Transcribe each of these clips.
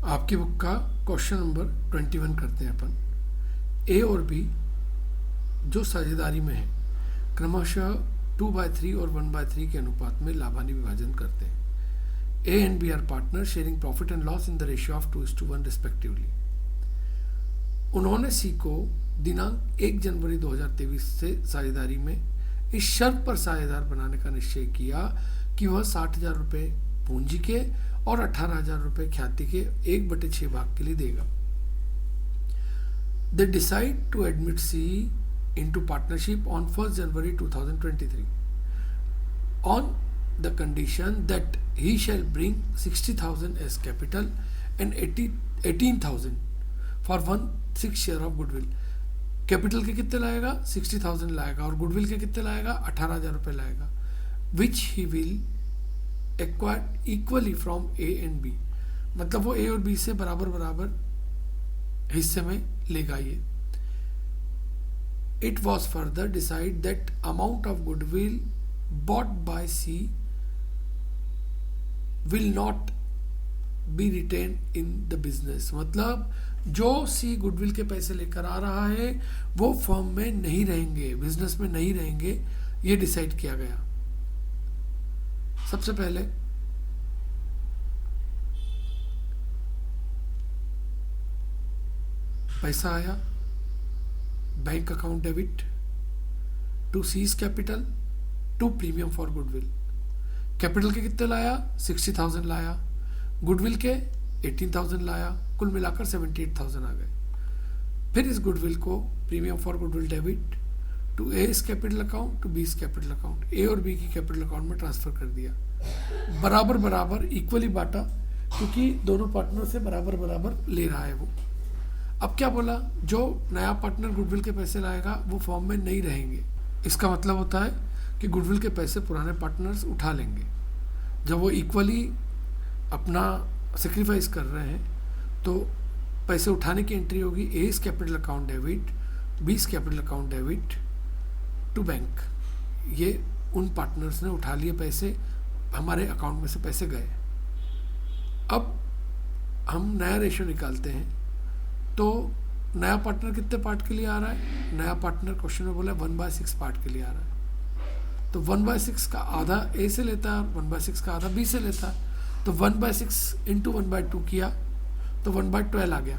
आपकी बुक का question number 21 करते हैं अपन। ए और बी जो साझेदारी में है क्रमशः 2/3 और 1/3 के अनुपात में लाभानी विभाजन करते हैं। A and B are partner sharing profit and loss in the ratio of 2:1 respectively. उन्होंने सी को दिनांक 1 जनवरी 2023 से साझेदारी में इस शर्त पर साझेदार बनाने का निश्चय किया कि वह 60,000 रुपये पूंजी के और 18,000 रुपये ख्याति के 1/6 भाग के लिए देगा। They decide to admit C into partnership on 1st January 2023 on the condition that he shall bring 60,000 as capital and 18,000 for 1/6 share of goodwill। Capital के कितने लाएगा? 60,000 लाएगा और गुडविल के कितने लाएगा? 18,000 रुपये लाएगा। Which he will acquire equally from A and B, मतलब वो ए और बी से बराबर बराबर हिस्से में लेगा ये। It was further decided that amount of goodwill bought by C will not be retain in the business, मतलब जो सी गुडविल के पैसे लेकर आ रहा है वो फर्म में नहीं रहेंगे, बिजनेस में नहीं रहेंगे, ये डिसाइड किया गया। सबसे पहले पैसा आया, bank account debit to C's capital to premium for goodwill. Capital के कितने लाया? 60,000 लाया, गुडविल के 18,000 लाया, कुल मिलाकर 78,000 आ गए। फिर इस गुडविल को premium for goodwill debit to A's capital account to B's capital account, A और बी की कैपिटल अकाउंट में ट्रांसफर कर दिया। बराबर बराबर इक्वली बांटा, क्योंकि दोनों पार्टनर से बराबर बराबर ले रहा है वो। अब क्या बोला? जो नया पार्टनर गुडविल के पैसे लाएगा वो फॉर्म में नहीं रहेंगे। इसका मतलब होता है कि गुडविल के पैसे पुराने पार्टनर्स उठा लेंगे। जब वो इक्वली अपना सेक्रीफाइस कर रहे हैं तो पैसे उठाने की एंट्री होगी A's capital account debit, B's capital account debit to bank. ये उन पार्टनर्स ने उठा लिए पैसे, हमारे अकाउंट में से पैसे गए। अब हम नया रेशियो निकालते हैं तो नया पार्टनर कितने पार्ट के लिए आ रहा है? नया पार्टनर क्वेश्चन में बोला 1/6 पार्ट के लिए आ रहा है, तो 1/6 का आधा ए से लेता है और 1/6 का आधा बी से लेता है। तो 1/6 इंटू 1/2 किया तो 1/12 आ गया।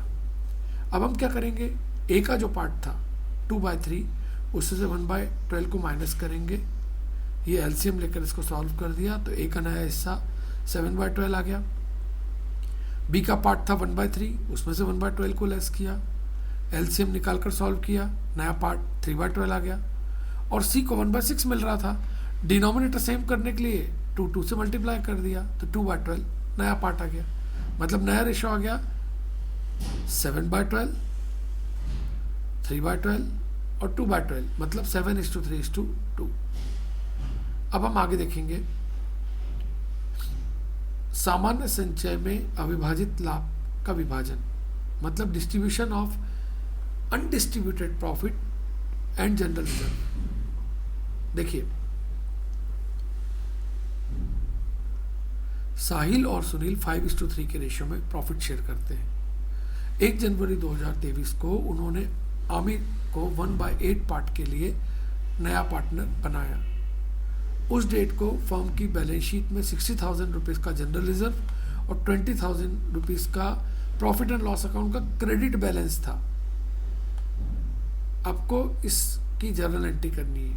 अब हम क्या करेंगे? ए का जो पार्ट था 2/3 उससे से 1/12 को माइनस करेंगे। ये एलसीएम लेकर इसको सॉल्व कर दिया तो ए का नया हिस्सा 7/12 आ गया। बी का पार्ट था 1/3, उसमें से 1/12 को लेस किया, एलसीएम निकाल कर सॉल्व किया, नया पार्ट 3/12 आ गया। और सी को 1/6 मिल रहा था, डिनोमिनेटर सेम करने के लिए 2 से मल्टीप्लाई कर दिया तो 2/12 नया पार्ट आ गया। मतलब नया रेशो आ गया 7/12, 3/12 और 2/12, मतलब 7:3:2। अब हम आगे देखेंगे सामान्य संचय में अविभाजित लाभ का विभाजन, मतलब distribution of undistributed profit and general reserve. देखिए, साहिल और सुनील 5:3 के रेशियो में प्रॉफिट शेयर करते हैं। 1 जनवरी 2023 को उन्होंने आमिर को 1/8 पार्ट के लिए नया पार्टनर बनाया। उस डेट को फर्म की बैलेंस शीट में 60,000 रुपीज़ का जनरल रिजर्व और 20,000 रुपीज़ का प्रॉफिट एंड लॉस अकाउंट का क्रेडिट बैलेंस था। आपको इसकी जर्नल एंट्री करनी है।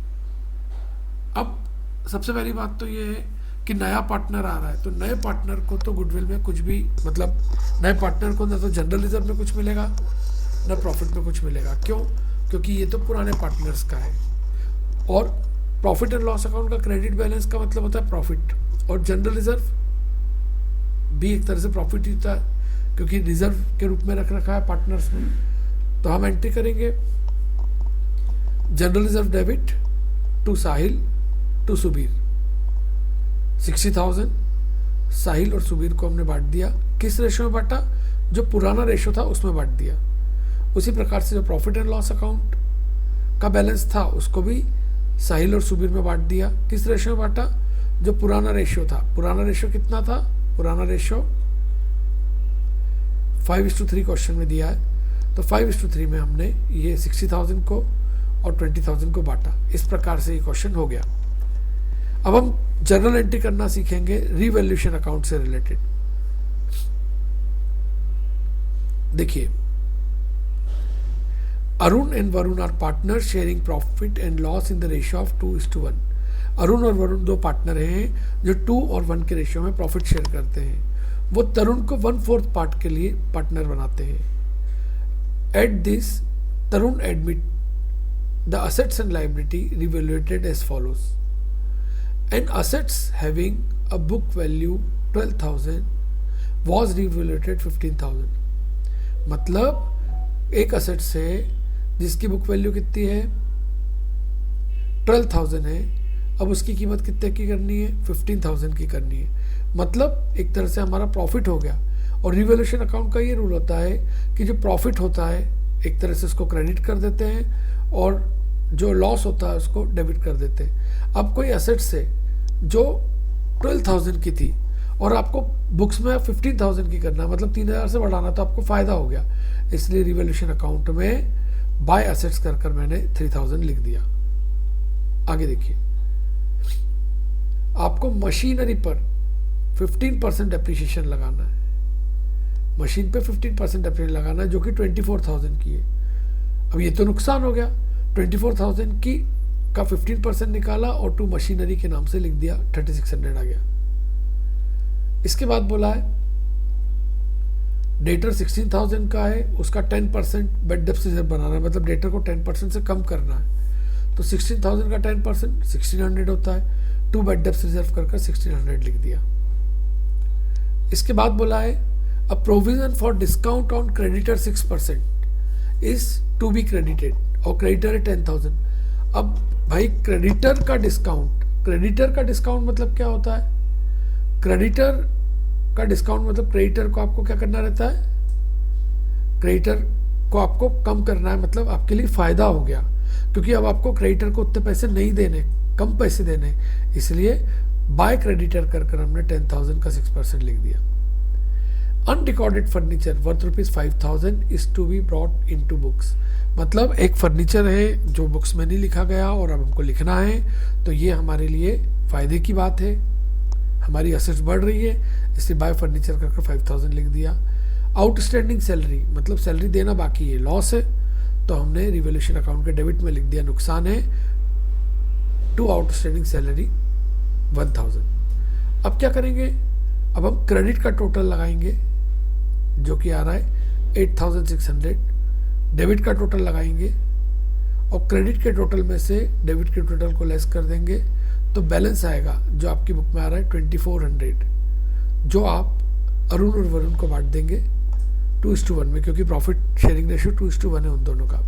अब सबसे पहली बात तो ये है कि नया पार्टनर आ रहा है, तो नए पार्टनर को तो गुडविल में कुछ भी, मतलब नए पार्टनर को ना तो जनरल रिजर्व में कुछ मिलेगा ना प्रॉफिट में कुछ मिलेगा। क्यों? क्योंकि ये तो पुराने पार्टनर्स का है। और प्रॉफिट एंड लॉस अकाउंट का क्रेडिट बैलेंस का मतलब होता है प्रॉफिट, और जनरल रिजर्व भी एक तरह से प्रॉफिट ही होता है क्योंकि रिजर्व के रूप में रख रखा है पार्टनर्स ने। तो हम एंट्री करेंगे general reserve debit to Sahil to Subir, 60,000 Sahil और सुबीर को हमने बांट दिया। किस रेशो में बांटा? जो पुराना रेशो था उसमें बांट दिया। उसी प्रकार से जो प्रॉफिट एंड लॉस अकाउंट का बैलेंस था उसको भी साहिल और सुबीर में बांट दिया। किस रेशो में बांटा? जो पुराना रेशियो था। पुराना रेशियो कितना था? पुराना रेशियो 5:3 क्वेश्चन में दिया है, तो 5:3 में हमने ये 60,000 को और 20,000 को बांटा। इस प्रकार से ये क्वेश्चन हो गया। अब हम जर्नल एंट्री करना सीखेंगे रीवैल्यूएशन अकाउंट से रिलेटेड। देखिए, Arun and Varun are partner sharing profit and loss in the ratio of 2:1। Arun और वरुण दो पार्टनर हैं जो 2 और 1 के रेशियो में प्रॉफिट शेयर करते हैं। वो तरुण को 1/4 पार्ट के लिए पार्टनर बनाते हैं। At this Tarun admit the assets and liability revaluated as follows. And assets having a book value 12,000 was revaluated 15,000। मतलब एक असेट से जिसकी बुक वैल्यू कितनी है 12,000 है, अब उसकी कीमत कितने की करनी है 15,000 की करनी है। मतलब एक तरह से हमारा प्रॉफिट हो गया। और रिवैल्यूएशन अकाउंट का ये रूल होता है कि जो प्रॉफिट होता है एक तरह से उसको क्रेडिट कर देते हैं और जो लॉस होता है उसको डेबिट कर देते हैं। अब कोई एसेट से जो 12,000 की थी और आपको बुक्स में 15,000 की करना है, मतलब 3,000 से बढ़ाना, तो आपको फायदा हो गया। इसलिए रिवैल्यूएशन अकाउंट में बाय एसेट्स कर मैंने 3,000 लिख दिया। आगे देखिए, आपको मशीनरी पर 15% डेप्रिसिएशन लगाना है। मशीन पे 15% डेप्रिसिएशन लगाना है जो कि 24,000 की है। अब ये तो नुकसान हो गया। 24,000 की का 15% निकाला और टू मशीनरी के नाम से लिख दिया, 3,600 आ गया। इसके बाद बोला है डेटर 16,000 का है, उसका 10% बेड डेप्थ रिजर्व बनाना है, मतलब डेटर को 10% से कम करना है। तो 16,000 का 10% 1,600 होता है। टू बेड डेप्थ रिजर्व कर 1,600 लिख दिया। इसके बाद बोला है a provision for discount on creditor 6% is to be credited, और क्रेडिटर है 10,000। अब भाई क्रेडिटर का डिस्काउंट मतलब क्या होता है? क्रेडिटर का डिस्काउंट मतलब क्रेडिटर को आपको क्या करना रहता है? क्रेडिटर को आपको कम करना है, मतलब आपके लिए फायदा हो गया, क्योंकि अब आपको क्रेडिटर को उतने पैसे नहीं देने, कम पैसे देने। इसलिए बाय क्रेडिटर कर हमने 10,000 का 6% लिख दिया। Unrecorded furniture worth ₹5,000 is to be brought into books. मतलब एक फर्नीचर है जो बुक्स में नहीं लिखा गया और अब हमको लिखना है, तो ये हमारे लिए फायदे की बात है। हमारी असेट्स बढ़ रही है, इसलिए बाय फर्नीचर कर 5,000 लिख दिया। आउटस्टैंडिंग सैलरी मतलब सैलरी देना बाकी है, लॉस है, तो हमने रिवैल्यूएशन अकाउंट के डेबिट में लिख दिया, नुकसान है। To outstanding salary 1,000। अब क्या करेंगे? अब हम क्रेडिट का टोटल लगाएंगे जो कि आ रहा है 8,600। डेबिट का टोटल लगाएंगे और क्रेडिट के टोटल में से डेबिट के टोटल को लेस कर देंगे, तो बैलेंस आएगा जो आपकी बुक में आ रहा है 2,400, जो आप अरुण और वरुण को बांट देंगे 2:1 में, क्योंकि प्रॉफिट शेयरिंग रेशियो 2:1 है उन दोनों का।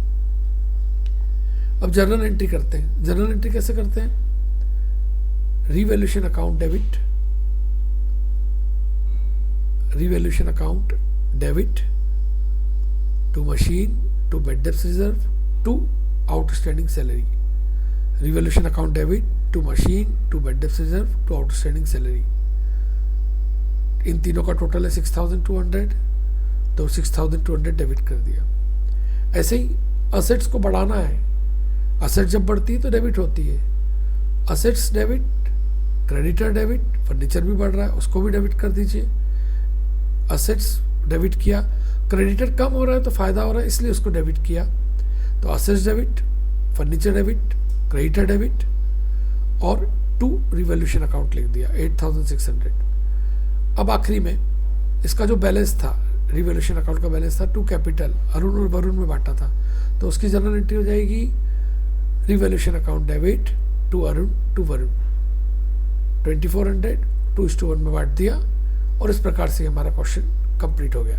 अब जर्नल एंट्री करते हैं। जर्नल एंट्री कैसे करते हैं? Revaluation account debit, revaluation account debit to machine, to bed depth reserve, to outstanding salary. Revaluation account debit to machine, to bed depth reserve, to outstanding salary. इन तीनों का total है 6,200, तो 6,200 debit कर दिया। ऐसे ही असेट्स को बढ़ाना है। असेट जब बढ़ती है तो डेबिट होती है। Assets debit, creditor debit, furniture भी बढ़ रहा है उसको भी डेबिट कर दीजिए। असेट्स डेबिट किया, क्रेडिटर कम हो रहा है तो फायदा हो रहा है इसलिए उसको डेबिट किया, तो assets debit, furniture debit, creditor debit और टू रिवैल्यूएशन अकाउंट लिख दिया 8,600। अब आखिरी में इसका जो बैलेंस था, रिवैल्यूएशन अकाउंट का बैलेंस था टू कैपिटल, अरुण और वरुण में बांटा था, तो उसकी जर्नल एंट्री हो जाएगी revaluation account debit to Arun to Varun, 2,400 2:1 में बांट दिया, और इस प्रकार से हमारा क्वेश्चन कंप्लीट हो गया।